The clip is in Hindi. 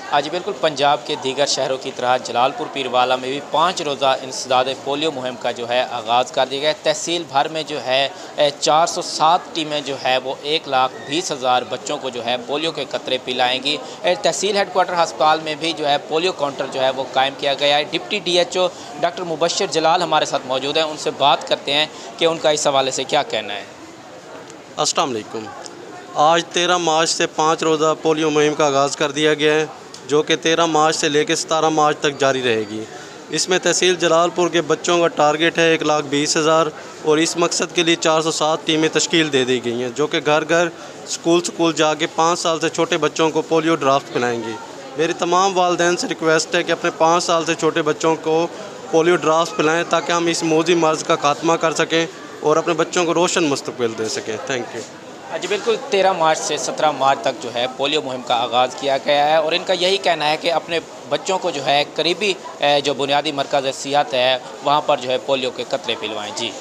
आज बिल्कुल पंजाब के दीगर शहरों की तरह जलालपुर पीरवाला में भी 5 रोज़ा इंसदाद पोलियो मुहिम का जो है आगाज़ कर दिया गया। तहसील भर में जो है 407 टीमें जो है वो 1,20,000 बच्चों को जो है पोलियो के कतरे पिलाएंगी। तहसील हेडक्वार्टर अस्पताल में भी जो है पोलियो काउंटर जो है वो कायम किया गया है। डिप्टी DHO डॉक्टर मुबशर जलाल हमारे साथ मौजूद हैं, उनसे बात करते हैं कि उनका इस हवाले से क्या कहना है। अस्सलाम वालेकुम। आज 13 मार्च से 5 रोज़ा पोलियो मुहिम का आगाज़ कर दिया गया है, जो कि 13 मार्च से लेकर 17 मार्च तक जारी रहेगी। इसमें तहसील जलालपुर के बच्चों का टारगेट है 1,20,000 और इस मकसद के लिए 407 टीमें तश्कील दे दी गई हैं, जो कि घर घर स्कूल जाके 5 साल से छोटे बच्चों को पोलियो ड्राफ्ट पिलाएंगी। मेरी तमाम वालिदैन से रिक्वेस्ट है कि अपने 5 साल से छोटे बच्चों को पोलियो ड्राफ्ट पिलाएँ, ताकि हम इस मौजी मर्ज़ का खात्मा कर सकें और अपने बच्चों को रोशन मुस्तकबिल दे सकें। Thank you. जी बिल्कुल, 13 मार्च से 17 मार्च तक जो है पोलियो मुहिम का आगाज़ किया गया है और इनका यही कहना है कि अपने बच्चों को जो है करीबी जो बुनियादी मरकज़ सेहत है वहाँ पर जो है पोलियो के कतरे पिलवाएं। जी।